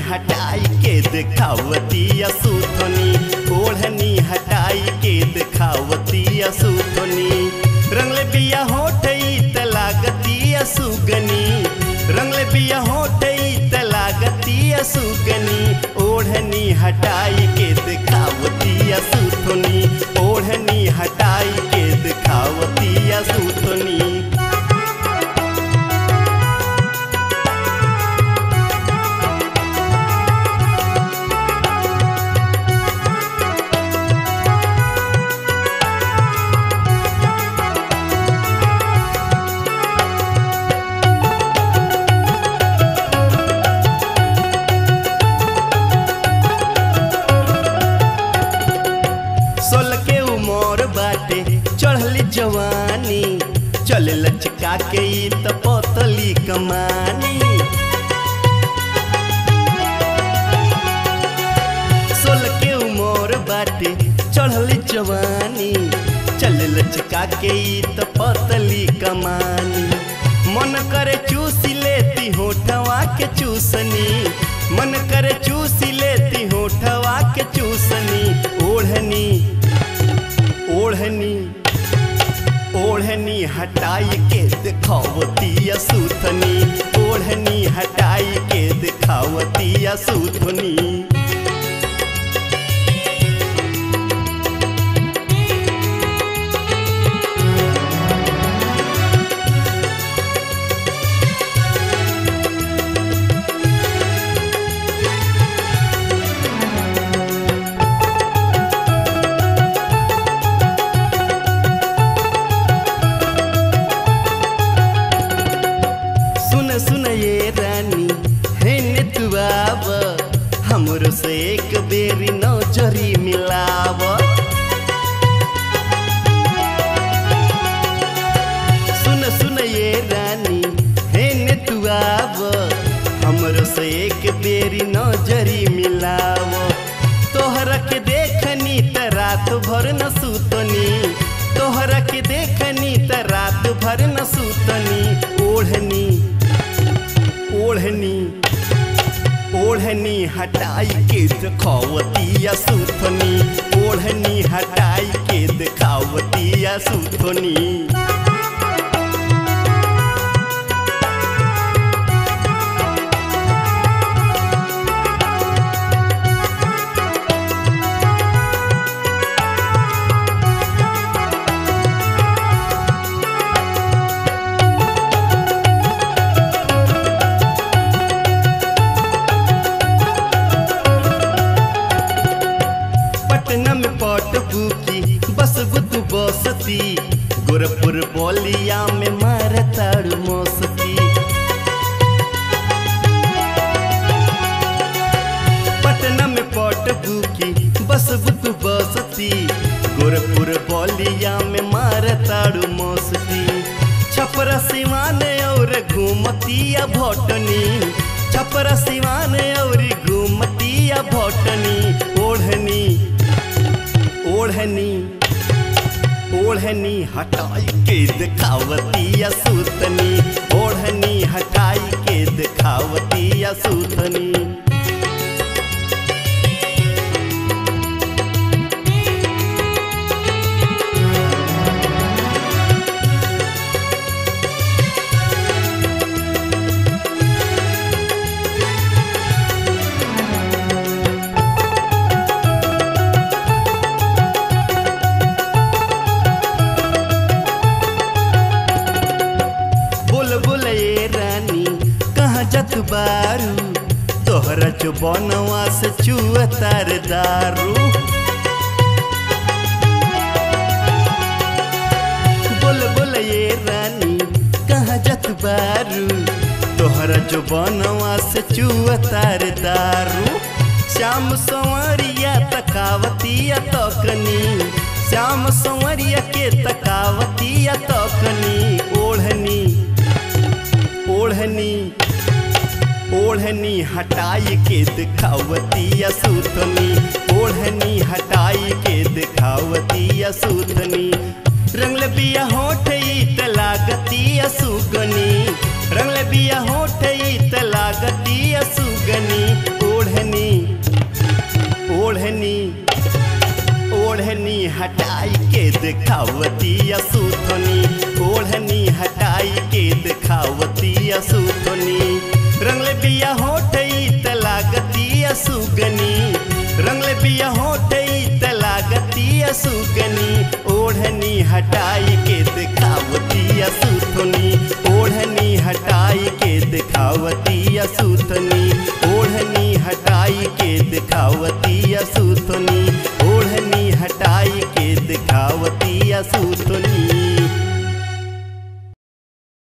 हटाई के दिखावती सुथनी, ओढ़नी हटाई के दिखावती सुथनी। रंगले बिया होठई त लागती सुगनी, रंगले बिया होठई त लागती सुगनी। ओढ़नी हटाई के दिखावती सुथनी, ओढ़नी हटाई के दिखावती सुथनी। सोलह के उमर बाटे चढ़ली जवानी, चले लचका के त पतली कमानी। सोलह के उमर बाटे चढ़ली जवानी, चले लचका के त पतली कमानी। मन करे चूसी लेती होठवा के चूसनी, मन करे चूसी लेती होठवा के चूसनी। ओढ़नी ओढ़नी ओढ़नी हटाई के दिखावती सुथनी, ओढ़नी हटाई के दिखावती सुथनी। सुन ये रानी है ने तू आव, हमरो से एक बेरी नजरी मिलाव। सुन ये रानी है ने तू आव, हमरो से एक बेरी नजरी मिलाव। तोहरा के देखनी त रात भर न सुतनी, तोहरा के देखनी त रात भर न सुतनी। ओढ़नी ओढ़नी ओढ़नी हटाई के दिखावती सुथनी, ओढ़नी हटाई के दिखावती सुथनी। पटना में पट बुकी बस बुत बसती, गोरखपुर बलिया में मारताड़ मस्ती। पटना में पट बुकी बस बुत बसती, गोरखपुर बलिया में मारताड़ मस्ती। छपरा सिवान और घूमती भटनी, छपरा सिवान और घूमती भटनी। ओढ़नी ओढ़नी ओढ़नी हटाई के दिखावती सुथनी, ओढ़नी हटाई के दिखावती सुथनी। बोल ये रानी कहाँ जत बारू, तोहरा जो बनवा से चुअतार दारू। बोल ये रानी कहाँ जत बारू, तोहरा जो बनवा से चुअतार दारू। श्याम संवरिया तकावती तकनी, श्याम संवरिया के तकावती तकनी। ओढ़नी ओढ़नी ओढ़नी हटाई के दिखावती सुथनी, ओढ़नी हटाई के दिखावती सुथनी। रंगल बिया होठई त लागती सुगनी, रंगले बिया होठ त लागतिया सुगनी ओढ़नी ओढ़नी ओढ़नी हटाई के दिखावतिया सुथनी ओढ़नी हटाई के दिखावतिया सुथनी रंगले बिया होठ त लागतिया सुगनी रंगले बिया होठ त लागतिया सुगनी ओढ़नी हटाई के दिखावतिया सुथनी ओढ़नी हटाई के दिखावतिया सुथनी ओढ़नी हटाई के दिखावतिया सुथनी ओढ़नी हटाई के दिखावतिया सुथनी।